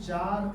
4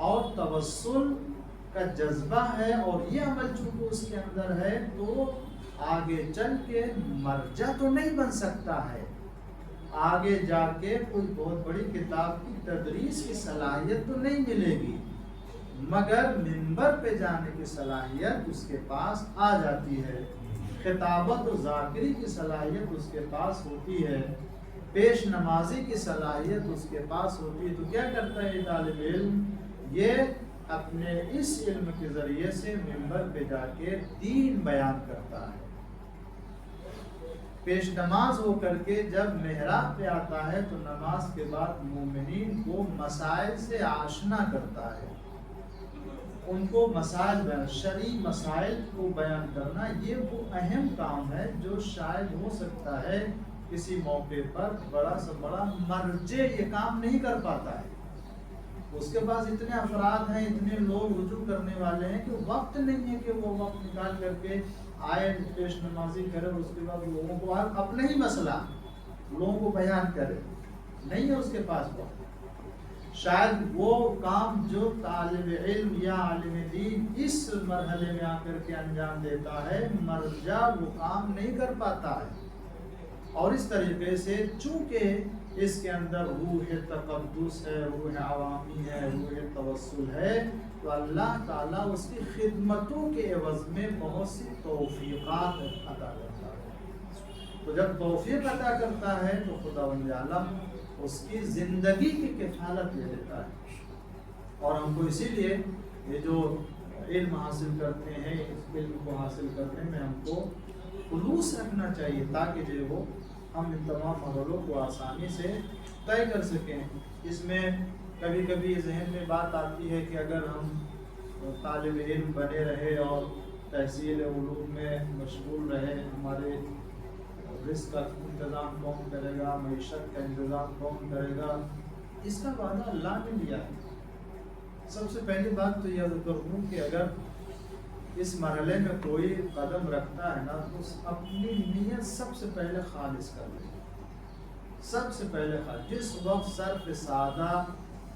اور توسل کا جذبہ ہے اور یہ عمل چونکہ اس کے اندر ہے تو آگے چل کے مرجع تو نہیں بن سکتا ہے، آگے جا کے کوئی بہت بڑی کتاب کی تدریس کی صلاحیت تو نہیں ملے گی، مگر منبر پہ جانے کی صلاحیت اس کے پاس آ جاتی ہے، خطابت و ذاکری کی صلاحیت اس کے پاس ہوتی ہے، پیش نمازی کی صلاحیت اس کے پاس ہوتی ہے۔ تو کیا کرتا ہے یہ طالب علم؟ یہ اپنے اس علم کے ذریعے سے منبر پہ جا کے دین بیان کرتا ہے، پیش نماز ہو کر کے جب محراب پہ آتا ہے تو نماز کے بعد مومنین کو مسائل سے آشنا کرتا ہے، ان کو مسائل بیان، شرعی مسائل کو بیان کرنا یہ وہ اہم کام ہے جو شاید ہو سکتا ہے کسی موقع پر بڑا سے بڑا مرجع یہ کام نہیں کر پاتا ہے، اس کے پاس اتنے افراد ہیں، اتنے لوگ رجوع کرنے والے ہیں کہ وقت نہیں ہے کہ وہ وقت نکال کر کے آئے پیش نمازی کرے اور اس کے بعد لوگوں کو اپنا ہی مسئلہ لوگوں کو بیان کرے، نہیں ہے اس کے پاس وقت۔ شاید وہ کام جو طالب علم یا عالم دین اس مرحلے میں آ کر کے انجام دیتا ہے، مرجع وہ کام نہیں کر پاتا ہے۔ اور اس طریقے سے چونکہ اس کے اندر روح تقدس ہے، روح عوامی ہے، روح توسل ہے، تو اللہ تعالیٰ اس کی خدمتوں کے عوض میں بہت سی توفیقات عطا کرتا ہے۔ تو جب توفیق عطا کرتا ہے تو خداوند عالم اس کی زندگی کی کفالت لے لیتا ہے۔ اور ہم کو اسی لیے یہ جو علم حاصل کرتے ہیں، اس علم کو حاصل کرنے میں ہم کو خلوص رکھنا چاہیے تاکہ جو وہ ہم ان تمام مرحلوں کو آسانی سے طے کر سکیں۔ اس میں کبھی کبھی ذہن میں بات آتی ہے کہ اگر ہم طالب علم بنے رہے اور تحصیل علوم میں مشغول رہے، ہمارے رزق کا انتظام کون کرے گا، معیشت کا انتظام کون کرے گا؟ اس کا وعدہ اللہ نے لیا ہے۔ سب سے پہلی بات تو یہ ذکر ہوں کہ اگر اس مرحلے میں کوئی قدم رکھتا ہے نا تو اپنی نیت سب سے پہلے خالص کر لے، سب سے پہلے خالص۔ جس وقت صرف سادہ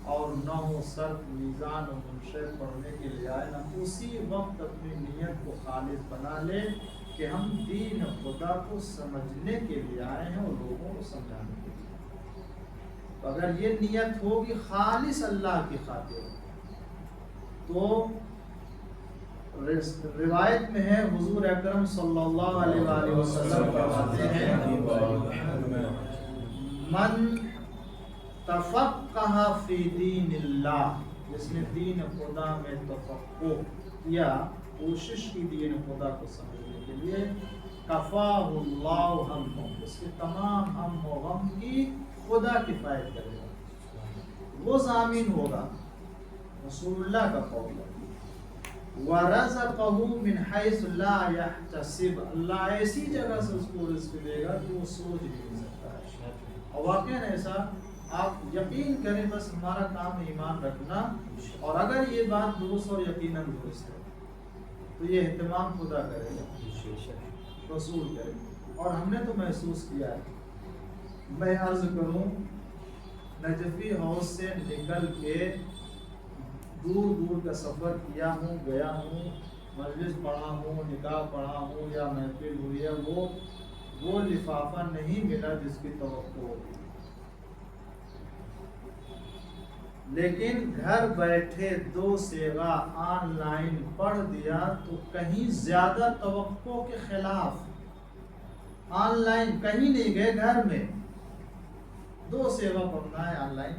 اور نحو صرف میزان و منشر پڑھنے کے لیے آئے نا، اسی وقت اپنی نیت کو خالص بنا لے کہ ہم دین خدا کو سمجھنے کے لیے آئے ہیں اور لوگوں کو سمجھانے کے لیے۔ تو اگر یہ نیت ہوگی خالص اللہ کی خاطر، تو روایت میں ہے حضور اکرم صلی اللہ علیہ وآلہ وسلم فرماتے ہیں من تفقہ فی دین اللہ، جس نے دین خدا میں تفقہ کیا، کوشش کی دین خدا کو سمجھنے کے لیے، کفاہ اللہ ہمہ، اس کے تمام ہم و غم کی خدا کفایت کرے گا، وہ ضامن ہوگا، رسول اللہ کا قول ہے، وَرَزَقَهُ مِنْ حَيْثُ لَا يَحْتَسِبُ، اللہ ایسی جگہ سے اس کو رزق دے گا کہ وہ سوچ نہیں سکتا ہے۔ اور واقعاً ایسا آپ یقین کریں، بس ہمارا کام ایمان رکھنا، اور اگر یہ بات درست اور یقیناً درست ہے تو یہ اہتمام خدا کرے گا، رسول کرے گا۔ اور ہم نے تو محسوس کیا ہے، میں عرض کروں نجفی ہاؤس سے نکل کے دور دور کا سفر کیا ہوں، گیا ہوں، مجلس پڑھا ہوں، نکاح پڑھا ہوں یا محفل ہوئی ہے، وہ لفافہ نہیں ملا جس کی توقع ہوتی، لیکن گھر بیٹھے 2 صیغہ آن لائن پڑھ دیا تو کہیں زیادہ توقع کے خلاف آن لائن کہیں نہیں گئے، گھر میں 2 صیغہ پڑھنا ہے آن لائن،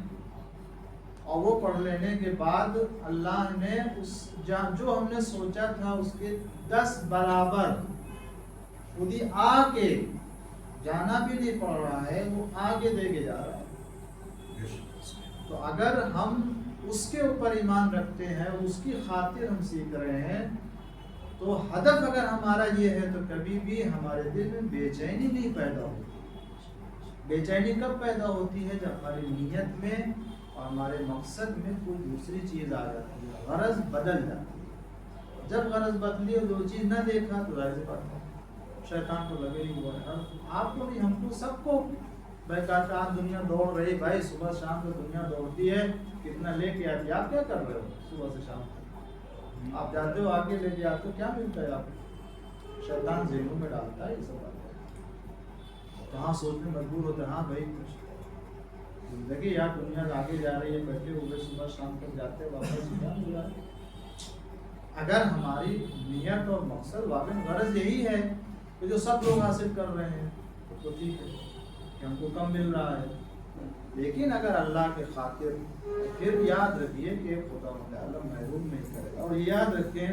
اور وہ پڑھ لینے کے بعد اللہ نے اس جو ہم نے سوچا تھا اس کے 10 برابر خود ہی آ کے، جانا بھی نہیں پڑ رہا ہے، وہ آگے دے کے جا رہا ہے۔ تو اگر ہم اس کے اوپر ایمان رکھتے ہیں، اس کی خاطر ہم سیکھ رہے ہیں، تو ہدف اگر ہمارا یہ ہے تو کبھی بھی ہمارے دل میں بے چینی نہیں پیدا ہوتی۔ بے چینی کب پیدا ہوتی ہے؟ جب ہماری نیت میں اور ہمارے مقصد میں کوئی دوسری چیز آ جاتی ہے، غرض بدل جاتی ہے۔ جب غرض بدلی اور وہ چیز نہ دیکھا تو ظاہر سی بات ہے شیطان کو لگے ہی ہوا ہے، آپ کو نہیں، ہم کو، سب کو بھائی کہتا آپ دنیا دوڑ رہی، بھائی صبح شام کو دنیا دوڑتی ہے، کتنا لے کے آتی ہے، آپ کیا کر رہے ہو صبح سے شام تک؟ آپ جاتے ہو آگے لے کے آتے ہو، کیا ملتا ہے آپ کو؟ شیطان ذہنوں میں ڈالتا ہے یہ سب باتیں، کہاں سوچنے مجبور ہوتے ہیں، ہاں بھائی کچھ زندگی یا دنیا آگے جا رہی ہے، بیٹھے ہوئے صبح شام تک جاتے واپس کیا مل رہا ہے؟ اگر ہماری نیت اور مقصد واقعی غرض یہی ہے کہ جو سب لوگ حاصل کر رہے ہیں تو ٹھیک ہے کہ ہم کو کم مل رہا ہے، لیکن اگر اللہ کے خاطر، پھر یاد رکھیے کہ خدا متعالی محروم نہیں کرے گا، اور یاد رکھیں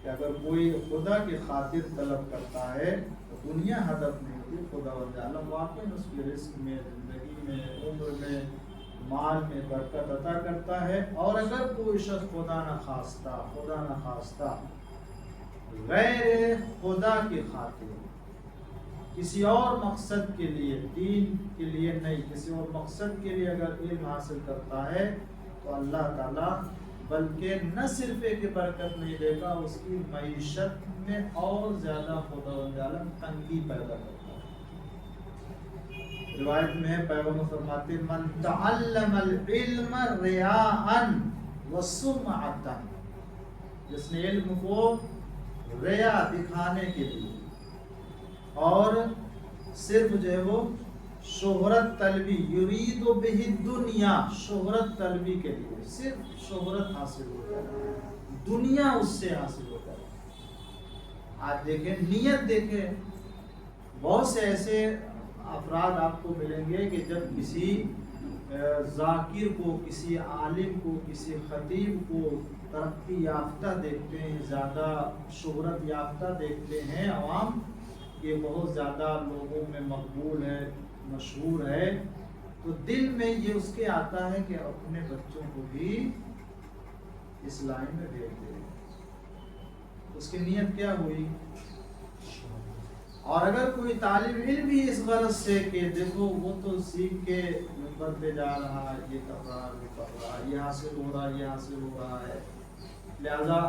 کہ اگر کوئی خدا کی خاطر طلب کرتا ہے تو دنیا ہدف نہیں ہوتی، خدا متعالی واقعی اس کی رزق میں، زندگی میں، عمر میں، مال میں برکت عطا کرتا ہے۔ اور اگر کوئی شخص خدا نخواستہ غیر خدا کی خاطر کسی اور مقصد کے لیے، دین کے لیے نہیں، کسی اور مقصد کے لیے اگر علم حاصل کرتا ہے تو اللہ تعالیٰ بلکہ نہ صرف ایک برکت نہیں دے گا، اس کی معیشت میں اور زیادہ خدا تعالیٰ تنگی پیدا کرتا ہے۔ روایت میں ہے پیغمبر فرماتے ہیں من تعلم العلم ریاء وسمعۃ، جس نے علم کو ریا دکھانے کے لیے اور صرف جو ہے وہ شہرت طلبی، یرید بہ الدنیا، شہرت طلبی کے لیے، صرف شہرت حاصل ہوتا ہے، دنیا اس سے حاصل ہوتا ہے۔ آج دیکھیں نیت، دیکھیں بہت سے ایسے افراد آپ کو ملیں گے کہ جب کسی ذاکر کو، کسی عالم کو، کسی خطیب کو ترقی یافتہ دیکھتے ہیں، زیادہ شہرت یافتہ دیکھتے ہیں، عوام یہ بہت زیادہ لوگوں میں مقبول ہے، مشہور ہے، تو دل میں یہ اس کے آتا ہے کہ اپنے بچوں کو بھی اس لائن میں بھیج دے۔ اس کی نیت کیا ہوئی؟ اور اگر کوئی طالب علم بھی اس غرض سے کہ دیکھو وہ تو سیکھ کے نمبر پہ جا رہا ہے، یہ کر رہا ہے، وہ کر رہا ہے، یہ حاصل ہو رہا ہے، یہ حاصل ہو رہا ہے، لہذا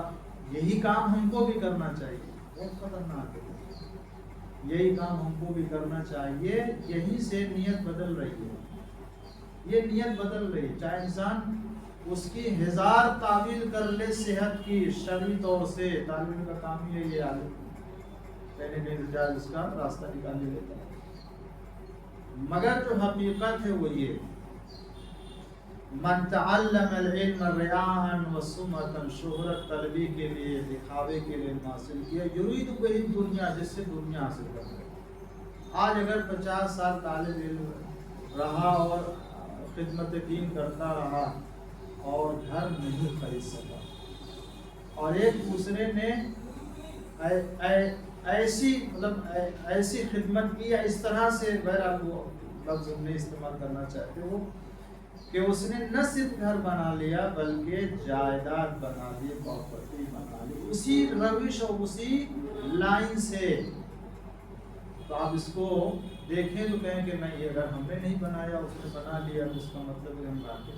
یہی کام ہم کو بھی کرنا چاہیے، بہت خطرناک ہے، یہی کام ہم کو بھی کرنا چاہیے، یہیں سے نیت بدل رہی ہے، یہ نیت بدل رہی ہے، چاہے انسان اس کی ہزار تعویل کر لے صحت کی، شرعی طور سے طالب علم کا کام ہی ہے یہ عالم کہنے کے اس کا راستہ نکال لیتا ہے، مگر جو حقیقت ہے وہ یہ من تعلم العلم ریاء وسمعۃ، شہرت طلبی کے لیے، دکھاوے کے لیے حاصل کیا، یرید بہ الدنیا، جس سے دنیا حاصل کرتا ہے۔ آج اگر 50 سال طالب علم رہا اور خدمت دین کرتا رہا اور گھر نہیں خرید سکا، اور ایک دوسرے نے ایسی خدمت کی، اس طرح سے بہرحال وہ لفظ نہیں استعمال کرنا چاہتے وہ، کہ اس نے نہ صرف گھر بنا لیا بلکہ جائیداد بنا لی، پراپرٹی بنا لی، اسی روش اور اسی لائن سے، تو آپ اس کو دیکھیں تو کہیں کہ نہیں، اگر ہم نے نہیں بنایا اس نے بنا لیا تو اس کا مطلب ہے ہم لاتے۔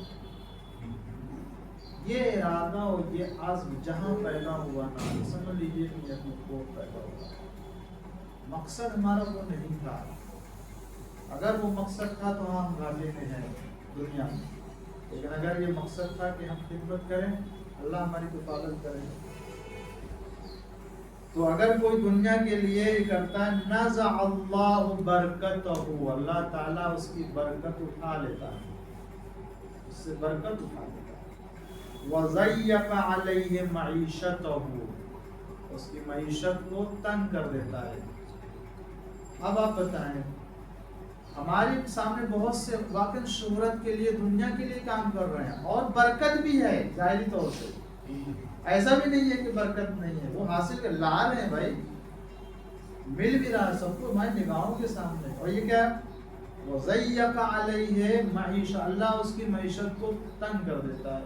یہ ارادہ اور یہ عزم جہاں پیدا ہوا نا، سمجھ لیجیے کہ یہ کو پیدا ہوا، مقصد ہمارا وہ نہیں تھا، اگر وہ مقصد تھا تو ہم گھاٹے میں ہیں دنیا میں، لیکن اگر یہ مقصد تھا کہ ہم خدمت کریں، اللہ ہماری حفاظت کرے، تو اگر کوئی دنیا کے لیے کرتا ہے نزع اللہ برکتہ، اللہ تعالیٰ اس کی برکت اٹھا لیتا ہے، اس سے برکت اٹھا لیتا ہے، وَضَيَّقَ عَلَيْهِ مَعِيشَتَهُ، اس کی معیشت کو تنگ کر دیتا ہے۔ اب آپ بتائیں، ہمارے سامنے بہت سے واقعی شہرت کے لیے، دنیا کے لیے کام کر رہے ہیں، اور برکت بھی ہے ظاہری طور سے، ایسا بھی نہیں ہے کہ برکت نہیں ہے، وہ حاصل کر لا رہے ہیں، بھائی مل بھی رہا ہے سب کو ہماری نگاہوں کے سامنے، اور یہ کیا وَضَيَّقَ عَلَيْهِ مَعِيشَةَ، اللہ اس کی معیشت کو تنگ کر دیتا ہے،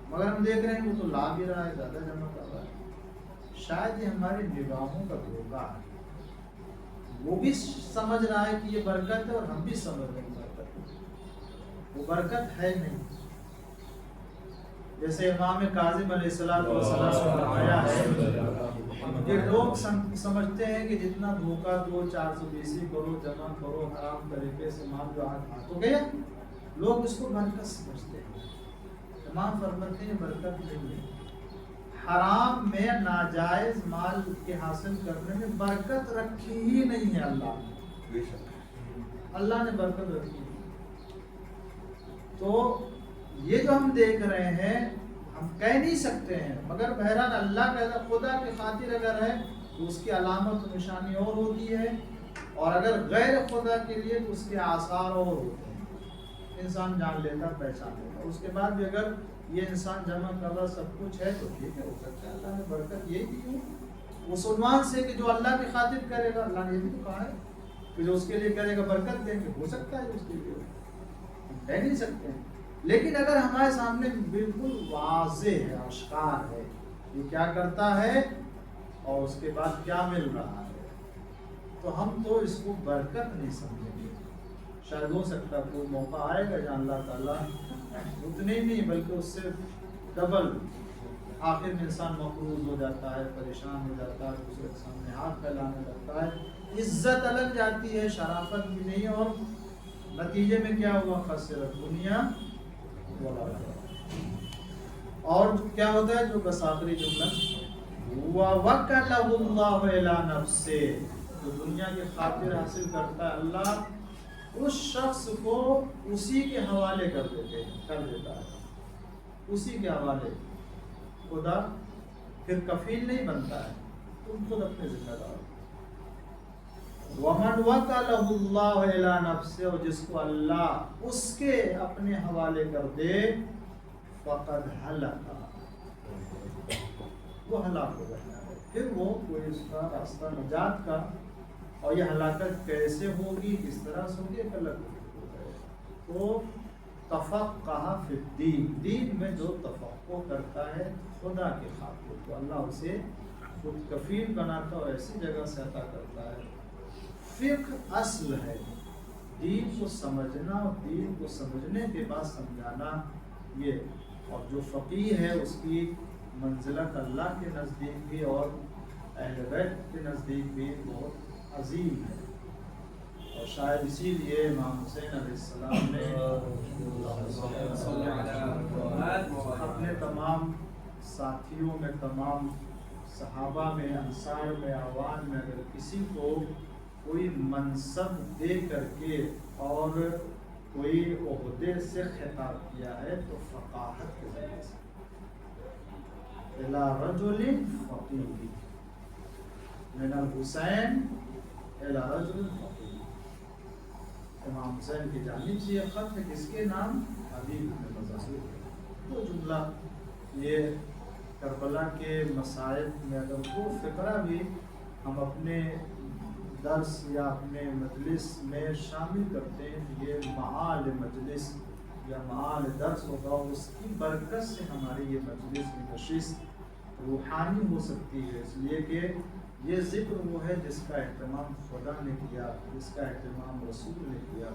مگر ہم دیکھ رہے ہیں وہ تو لا بھی رہا ہے، زیادہ جمع کر رہا ہے، شاید یہ ہماری نگاہوں کا دھوکہ ہے، وہ بھی سمجھ رہا ہے کہ یہ برکت ہے اور ہم بھی سمجھ رہے ہیں برکت ہے، وہ برکت ہے نہیں، جیسے امام کاظم علیہ السلام نے فرمایا ہے کہ لوگ سمجھتے ہیں کہ جتنا دھوکہ دو 420 کرو جمع کرو حرام طریقے سے مال جو ہاتھوں گیا لوگ اس کو برکت سمجھتے ہیں. امام فرماتے ہیں برکت نہیں ہے. حرام میں ناجائز مال کے حاصل کرنے میں برکت رکھی ہی نہیں ہے. اللہ نے برکت رکھی. تو یہ جو ہم دیکھ رہے ہیں ہم کہہ نہیں سکتے ہیں مگر بہرحال اللہ کا خدا کی خاطر اگر ہے تو اس کی علامت و نشانی اور ہوتی ہے اور اگر غیر خدا کے لیے تو اس کے آثار اور ہوتے ہیں. انسان جان لیتا پہچان لیتا. اس کے بعد بھی اگر یہ انسان جمع کر رہا سب کچھ ہے تو ٹھیک ہے ہو سکتا ہے اللہ نے برکت یہی دی ہو اس عنوان سے کہ جو اللہ کی خاطر کرے گا. اللہ نے یہ بھی تو کہا ہے کہ جو اس کے لیے کرے گا برکت دیں گے. ہو سکتا ہے اس کے لیے کہہ نہیں سکتے ہیں. لیکن اگر ہمارے سامنے بالکل واضح ہے آشکار ہے یہ کیا کرتا ہے اور اس کے بعد کیا مل رہا ہے تو ہم تو اس کو برکت نہیں سمجھیں گے. شاید ہو سکتا ہے کوئی موقع آئے گا جہاں اللہ تعالیٰ اتنے نہیں بلکہ اس سے ڈبل آخر میں انسان مقروض ہو جاتا ہے پریشان ہو جاتا ہے دوسرے کے سامنے ہاتھ پھیلانے لگتا ہے. عزت الگ جاتی ہے شرافت بھی نہیں اور نتیجے میں کیا ہوا خسرت دنیا اور کیا ہوتا ہے جو بس آخری جملہ وَوَكَّلَهُ اللَّهُ إِلَى نَفْسِهِ جو دنیا کی خاطر حاصل کرتا ہے اللہ اس شخص کو اسی کے حوالے کر دیتا ہے. اسی کے حوالے. خدا پھر کفیل نہیں بنتا ہے تم خود اپنے ذمہ دار. وَمَنْ وَكَلَهُ اللَّهُ إِلَى نَفْسِهِ اور جس کو اللہ اس کے اپنے حوالے کر دے فَقَدْ هَلَكَ وہ ہلاک ہو جاتا ہے. پھر وہ کوئی اس کا راستہ نجات کا اور یہ ہلاکت کیسے ہوگی کس طرح سے ہوگی ایک الگ ہے. تو تفقہ فی الدین دین میں جو تفقہ کرتا ہے خدا کے خاطر تو اللہ اسے خود کفیل بناتا اور ایسی جگہ سے عطا کرتا ہے. فقہ اصل ہے دین کو سمجھنا اور دین کو سمجھنے کے بعد سمجھانا یہ اور جو فقیہ ہے اس کی منزلت اللہ کے نزدیک بھی اور اہل بیت کے نزدیک بھی بہت عظیم ہے. اور شاید اسی لیے امام حسین علیہ السلام نے اپنے تمام ساتھیوں میں تمام صحابہ میں انصار میں اعوان میں اگر کسی کو کوئی منصب دے کر کے اور کوئی عہدے سے خطاب کیا ہے تو فقاہت کے ذریعے سے اِلَى رَجُلٍ فَقِيهٍ مِنَ الحسین اِلَى رَجُلٍ فَقِيهٍ. امام حسین کی جانب سے یہ خط ہے کس کے نام حبیب بن مظاہر. وہ جملہ یہ کربلا کے مصائب میں اگر وہ فقرہ بھی ہم اپنے درس یا اپنے مجلس میں شامل کرتے ہیں یہ معال مجلس یا معال درس ہوگا اس کی برکت سے ہماری یہ مجلس کی نشست روحانی ہو سکتی ہے. اس لیے کہ یہ ذکر وہ ہے جس کا اہتمام خدا نے کیا جس کا اہتمام رسول نے کیا.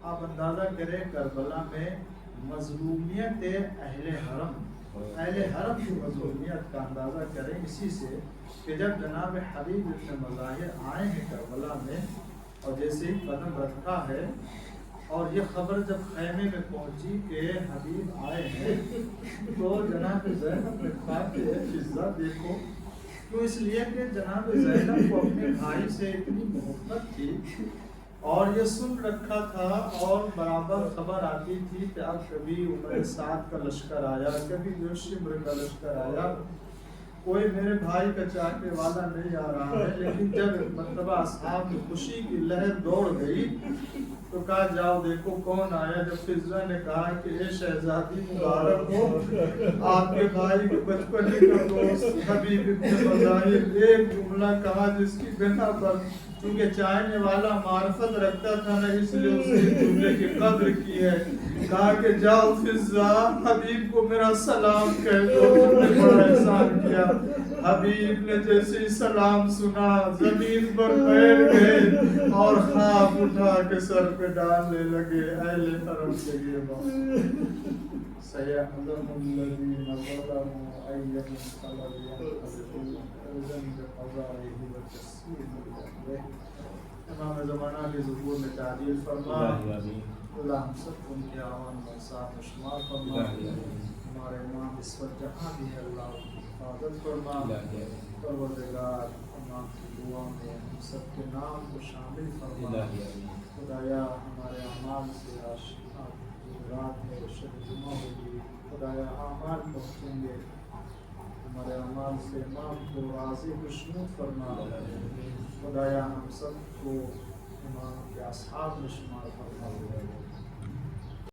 آپ اندازہ کریں کربلا میں مظلومیت اہل حرم کی مظلومیت کا اندازہ کریں اسی سے کہ جب جناب حبیب ابن مظاہر آئے ہیں کربلا میں اور جیسے ہی قدم رکھا ہے اور یہ خبر جب خیمے میں پہنچی کہ حبیب آئے ہیں تو جناب زینب نے کہا کہ فضہ دیکھو. تو اس لیے کہ جناب زینب کو اپنے بھائی سے اتنی محبت تھی اور یہ سن رکھا تھا اور برابر خبر آتی تھی کہ اب کبھی عمر سعد کا لشکر آیا کبھی جو شمر کا لشکر آیا کوئی میرے بھائی کا چاہنے والا نہیں آ رہا ہے. لیکن جب مرتبہ اصحاب کی خوشی کی لہر دوڑ گئی تو کہا جاؤ دیکھو کون آیا. جب فضہ نے کہا کہ اے شہزادی مبارک ہو آپ کے بھائی کے بچپن کا دوست حبیب ابن مظاہر ایک جملہ کہا جس کی بنا پر کیونکہ چاہنے والا معرفت رکھتا تھا نا اس لیے اس کے جملے کی قدر کی ہے. کہا کہ جاؤ فضہ حبیب کو میرا سلام کہہ دو تم نے بڑا احسان کیا. حبیب نے جیسے سلام سنا زمین پر بیٹھ گئے اور خواب اٹھا کے سر پہ ڈالنے لگے. اہل حرم کے لیے سيعلم الذين ظلموا أي منقلب ينقلبون إذا بقضائه وتسليمه. امام زمانہ کے ظہور میں تعدیل فرما، اللہ ہم سب کو ان کے اعوان میں ساتھ شمار فرما، ہمارے امام اس وقت جہاں بھی ہے اللہ کی حفاظت فرما، پروردگار امام کی دعا میں ہم سب کے نام کو شامل فرما، خدایا ہمارے اعمال سے رات میں شب جمعہ ہوگی، خدایا اعمال پہنچیں گے، ہمارے اعمال سے امام کو راضی خوشنود فرما، خدایا ہم سب کو امام کے اصحاب میں شمار فرما۔